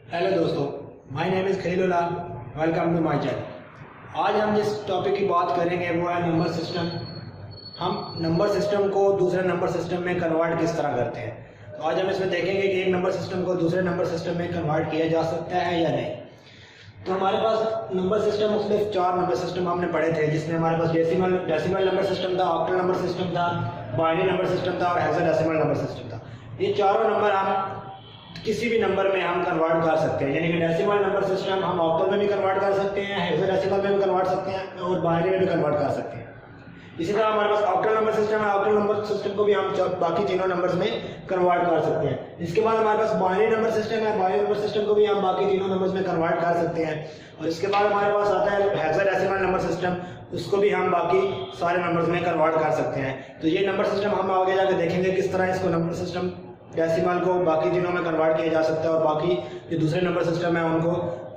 Hello दोस्तों, my name is Khalilullah. Welcome to my channel. आज हम जिस टॉपिक की बात करेंगे वो है नंबर सिस्टम। हम नंबर सिस्टम को दूसरे नंबर सिस्टम में कन्वर्ट किस तरह करते हैं। तो आज हम इसमें देखेंगे कि एक नंबर सिस्टम को दूसरे नंबर सिस्टम में कन्वर्ट किया जा सकता है या नहीं। तो हमारे पास नंबर सिस्टम उसमें 4 नंबर सिस्टम हमने पढ़े थे, जिसमें हमारे पास डेसिमल नंबर सिस्टम था, ऑक्टल नंबर सिस्टम था, बाइनरी नंबर सिस्टम था और हेक्साडेसिमल नंबर सिस्टम था। ये चारों नंबर हम किसी भी नंबर में हम कन्वर्ट कर सकते हैं, यानी कि डेसिमल नंबर सिस्टम हम ऑक्टल में भी कन्वर्ट कर सकते हैं, हेक्साडेसिमल में भी कन्वर्ट सकते हैं और बाइनरी में भी कन्वर्ट कर सकते हैं। इसी तरह हमारे पास ऑक्टल नंबर सिस्टम है, ऑक्टल नंबर सिस्टम को भी हम बाकी तीनों नंबर्स में कन्वर्ट कर सकते हैं। इसके बाद हमारे पास बाइनरी नंबर सिस्टम है, बाइनरी नंबर सिस्टम को भी हम बाकी तीनों नंबर्स में कन्वर्ट कर सकते हैं। और इसके बाद हमारे पास आता है हेक्साडेसिमल नंबर सिस्टम, उसको भी हम बाकी सारे नंबर्स में कन्वर्ट कर सकते हैं। तो ये नंबर सिस्टम हम आगे जाकर देखेंगे किस तरह इसको नंबर सिस्टम डेसिमल को बाकी तीनों में कन्वर्ट किया जा सकता है और बाकी जो दूसरे नंबर सिस्टम है उनको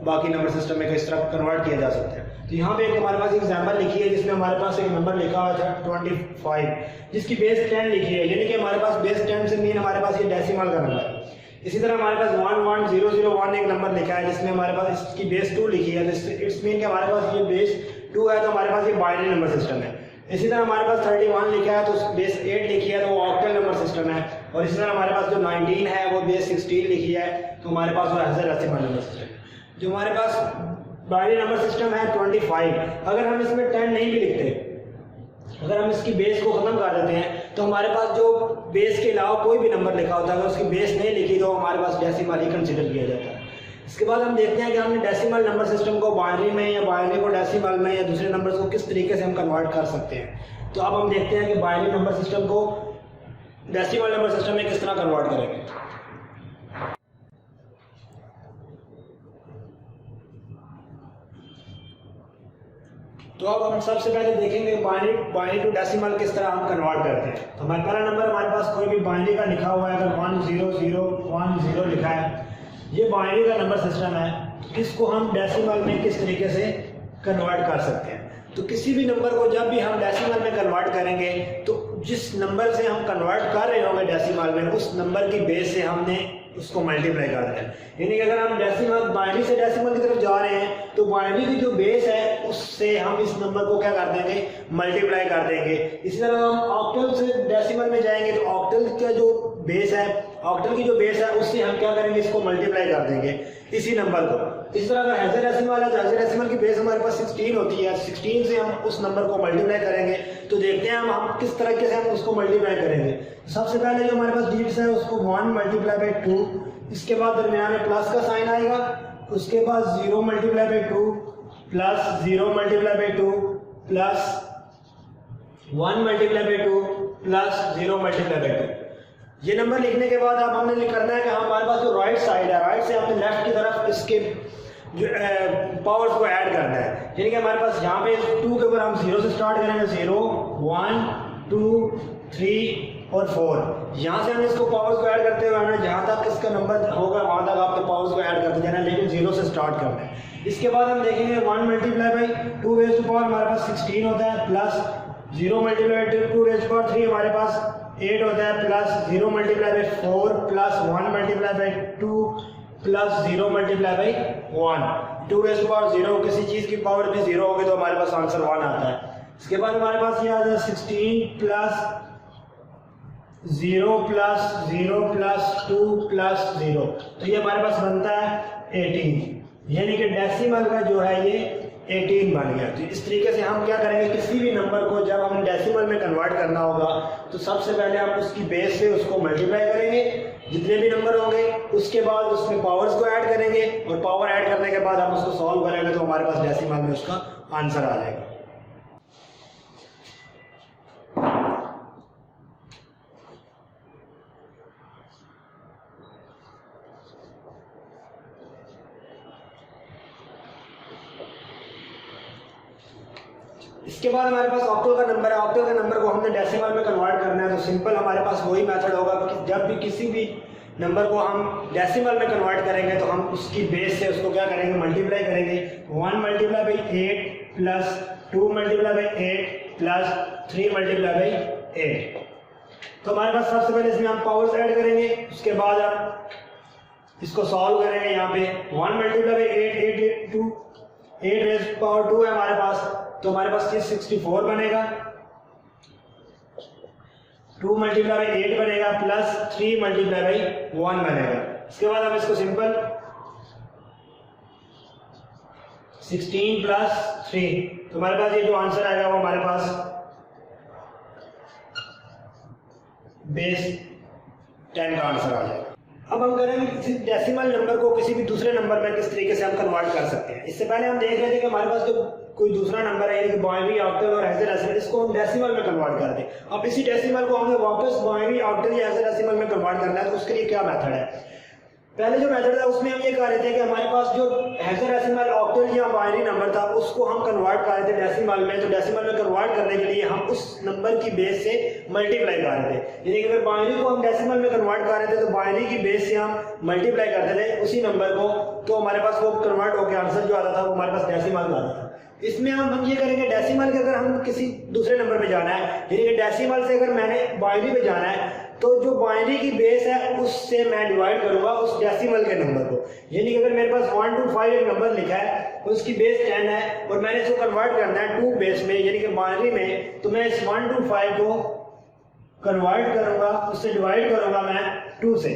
बाकी नंबर सिस्टम में किस तरह कन्वर्ट किया जा सकता है। तो यहाँ पे एक हमारे पास एग्जाम्पल लिखी है जिसमें हमारे पास एक नंबर लिखा हुआ था 25, जिसकी बेस 10 लिखी है, यानी कि हमारे पास बेस 10 से मीन हमारे पास ये डेसिमल का नंबर है। इसी तरह हमारे पास 11001 एक नंबर लिखा है जिसमें हमारे पास इसकी बेस 2 लिखी है, तो इट्स मीन कि हमारे पास ये बेस 2 है, तो हमारे पास ये बाइनरी नंबर सिस्टम है। इसी तरह हमारे पास 31 लिखा है तो बेस 8 लिखी है, तो वो ऑक्टल नंबर सिस्टम है। और इसी तरह हमारे पास जो 19 है वो बेस 16 लिखी है, तो हमारे पास वो हेक्साडेसिमल नंबर सिस्टम है। जो हमारे पास बाइनरी नंबर सिस्टम है 25, अगर हम इसमें 10 नहीं भी लिखते, अगर हम इसकी बेस को खत्म कर देते हैं तो हमारे पास जो बेस के अलावा कोई भी नंबर लिखा होता है, अगर उसकी बेस नहीं लिखी तो हमारे पास डेसिमल ही कंसिडर किया जाता है। इसके बाद हम देखते हैं कि हमने डेसिमल नंबर सिस्टम को बाइनरी में या बाइनरी को डेसिमल में या दूसरे नंबर्स को किस तरीके से हम कन्वर्ट कर सकते हैं। तो अब हम देखते हैं कि बाइनरी नंबर सिस्टम को डेसिमल नंबर सिस्टम में किस तरह कन्वर्ट करेंगे। तो अब हम सबसे पहले देखेंगे बाइनरी टू डेसिमल किस तरह हम कन्वर्ट करते हैं। तो हमारा पहला नंबर हमारे पास कोई भी बाइनरी का लिखा हुआ है, अगर 10010 लिखा है, ये बाइनरी का नंबर सिस्टम है। इसको हम डेसिमल में किस तरीके से कन्वर्ट कर सकते हैं। तो किसी भी नंबर को जब भी हम डेसिमल में कन्वर्ट करेंगे तो जिस नंबर से हम कन्वर्ट कर रहे होंगे डेसिमल में, उस नंबर की बेस से हमने उसको मल्टीप्लाई कर देना है। यानी कि अगर हम डेसिमल बाइनरी से डेसिमल की तरफ जा रहे हैं तो बाइनरी की जो बेस है उससे हम इस नंबर को क्या कर देंगे, मल्टीप्लाई कर देंगे। इसी तरह हम ऑक्टल से डेसिमल में जाएंगे तो ऑक्टल का जो बेस है, ऑक्टल की जो बेस है उससे हम क्या करेंगे, इसको मल्टीप्लाई कर देंगे इसी नंबर को। इस तरह अगर हेक्साडेसिमल है तो हेक्साडेसिमल की बेस हमारे पास 16 होती है, 16 से हम उस नंबर को मल्टीप्लाई करेंगे। तो देखते हैं हम किस तरीके से हम उसको मल्टीप्लाई करेंगे। सबसे पहले जो हमारे पास डिजिट्स है उसको 1 मल्टीप्लाई बाई 2, इसके बाद दरमियान में प्लस का साइन आएगा, उसके बाद 0 multiply by 2 plus 0 multiply by 2 plus 1 multiply by 2 plus 0 multiply by 2। ये नंबर लिखने के बाद अब हमने करना है कि हमारे पास जो राइट साइड है, राइट से हमने लेफ्ट की तरफ इसके जो पावर्स को ऐड करना है। यानी कि हमारे पास यहाँ पे 2 के ऊपर हम 0 से स्टार्ट करेंगे, 0 1 2 3 और 4। यहाँ से हम इसको पावर्स को ऐड करते हुए हमें जहाँ तक इसका नंबर होगा वहाँ तक आपके पावर्स को ऐड करते जाना है, लेकिन 0 से स्टार्ट करना है। इसके बाद हम देखेंगे 1 multiply by 2 raise to power हमारे पास 16 होता है, plus 0 multiply by 2 raise to power 3 हमारे पास 8 होता है, plus 0 multiply by 4 plus 1 multiply by 2 plus 0 multiply by 1। 2 raise to power 0, किसी चीज़ की पावर भी 0 होगी तो हमारे पास आंसर 1 आता है। इसके बाद हमारे पास ये आता है 16 प्लस 0 प्लस 0 प्लस 2 प्लस 0, तो ये हमारे पास बनता है 18, यानी कि डेसिमल का जो है ये 18 बन गया। तो इस तरीके से हम क्या करेंगे, किसी भी नंबर को जब हम डेसिमल में कन्वर्ट करना होगा तो सबसे पहले हम उसकी बेस से उसको मल्टीप्लाई करेंगे, जितने भी नंबर होंगे, उसके बाद उसमें पावर्स को ऐड करेंगे और पावर ऐड करने के बाद हम उसको सॉल्व करेंगे तो हमारे पास डेसिमल में उसका आंसर आ जाएगा। इसके बाद हमारे पास ऑक्टल का नंबर है। ऑक्टल के नंबर को हमने डेसिमल में कन्वर्ट करना है, तो सिंपल हमारे पास वही मेथड होगा कि जब भी किसी भी नंबर को हम डेसिमल में कन्वर्ट करेंगे तो हम उसकी बेस से उसको क्या करेंगे, मल्टीप्लाई करेंगे। 1 multiply by 8 plus 2 multiply by 8 plus 3 multiply by 8। तो हमारे पास सबसे पहले इसमें हम पावर्स ऐड करेंगे, उसके बाद हम इसको सॉल्व करेंगे यहाँ पे 1 मल्टीप्लाई बाई 8 रेज़ पावर 2 है हमारे पास, तो हमारे पास 64 बनेगा। 2 मल्टीप्लाई बाई 8 बनेगा प्लस 3 मल्टीप्लाई बाई 1 बनेगा। इसके बाद हम इसको सिंपल 16 प्लस 3, तो हमारे पास ये जो आंसर आएगा वो हमारे पास बेस 10 का आंसर आ जाएगा। अब हम करेंगे किसी डेसिमल नंबर को किसी भी दूसरे नंबर में किस तरीके से हम कन्वर्ट कर सकते हैं। इससे पहले हम देख रहे थे कि हमारे पास जो कोई दूसरा नंबर है, यानी बाइनरी, ऑक्टल और हेक्साडेसिमल, इसको हम डेसिमल में कन्वर्ट करते हैं। अब इसी डेसिमल को हमने वापस बाइनरी, ऑक्टल या हेक्साडेसिमल में कन्वर्ट करना है, तो उसके लिए क्या मेथड है? पहले जो मेथड था उसमें हम ये कर रहे थे कि हमारे पास जो हेक्साडेसिमल, ऑक्टल या बाइनरी नंबर था उसको हम कन्वर्ट कर रहे थे डेसिमल में। तो डेसिमल में कन्वर्ट करने के लिए हम उस नंबर की बेस से मल्टीप्लाई कर रहे थे, यानी कि अगर बाइनरी को हम डेसिमल में कन्वर्ट कर रहे थे तो बाइनरी की बेस से हम मल्टीप्लाई करते थे उसी नंबर को, तो हमारे पास वो कन्वर्ट होकर आंसर जो आता था वो हमारे पास डेसिमल में आता था। इसमें हम ये करेंगे डेसिमल के अगर हम किसी दूसरे नंबर पे जाना है, यानी कि डेसिमल से अगर मैंने बाइनरी पे जाना है तो जो बाइनरी की बेस है उससे मैं डिवाइड करूंगा उस डेसिमल के नंबर को। यानी कि अगर मेरे पास 1 to 5 एक नंबर लिखा है, उसकी बेस 10 है और मैंने इसको कन्वर्ट करना है 2 बेस में, यानी कि बाइनरी में, तो मैं इस 1 to 5 को कन्वर्ट करूंगा, उससे डिवाइड करूंगा मैं 2 से,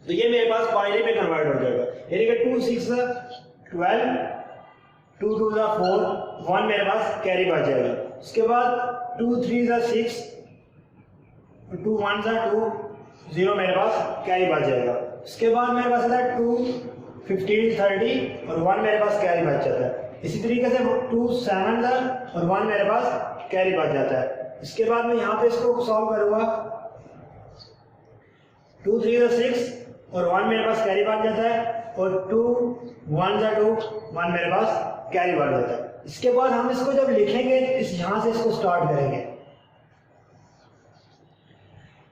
तो ये मेरे पास बाइनरी में कन्वर्ट हो जाएगा। यानी कि 2 6 12, 2 2 4, 1 मेरे पास कैरी बच जाएगा। उसके बाद 2 3 6, 2 1 2, 0 मेरे पास कैरी बच जाएगा। उसके बाद मेरे पास आता है 2 15 30 और 1 मेरे पास कैरी बच जाता है। इसी तरीके से 2 7 और 1 मेरे पास कैरी बच जाता है। इसके बाद मैं यहाँ पे इसको सॉल्व करूंगा, 2 3 6 और 1 मेरे पास कैरी बच जाता है और 2 1 2, 1 मेरे पास कैरी बच जाता है। इसके बाद हम इसको जब लिखेंगे यहाँ से इसको स्टार्ट करेंगे,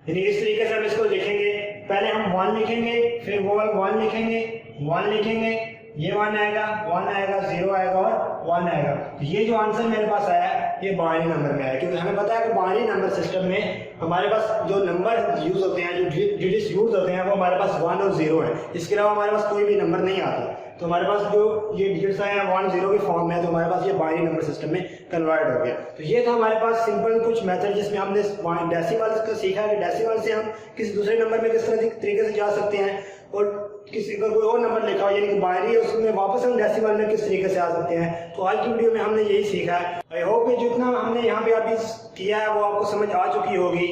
यानी इस तरीके से हम इसको लिखेंगे। पहले हम 1 लिखेंगे, फिर वो 1 लिखेंगे, 1 लिखेंगे, ये 1 आएगा, 1 आएगा, 0 आएगा और 1 आएगा। तो ये जो आंसर मेरे पास आया ये बाइनरी नंबर में आया, क्योंकि हमें पता है कि बाइनरी नंबर सिस्टम में हमारे पास जो नंबर यूज होते हैं, जो डिजिट्स यूज होते हैं, वो हमारे पास 1 और 0 है। इसके अलावा हमारे पास कोई भी नंबर नहीं आता। तो हमारे पास जो ये डिजिट्स आए हैं 1 0 की फॉर्म में, तो हमारे पास ये बाइनरी नंबर सिस्टम में कन्वर्ट हो गया। तो ये था हमारे पास सिंपल कुछ मेथड जिसमें हमने डेसिमल का सीखा कि डेसिमल से हम किसी दूसरे नंबर में किस तरीके से जा सकते हैं, और किसी का कोई और नंबर लिखा हो यानी कि बाइनरी है उसमें वापस हम डेसिमल में किस तरीके से आ सकते हैं। तो आज की वीडियो में हमने यही सीखा है। आई होप कि जितना हमने यहाँ पे अभी किया है वो आपको समझ आ चुकी होगी।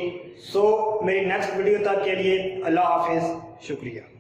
सो मेरी नेक्स्ट वीडियो तक के लिए अल्लाह हाफिज, शुक्रिया।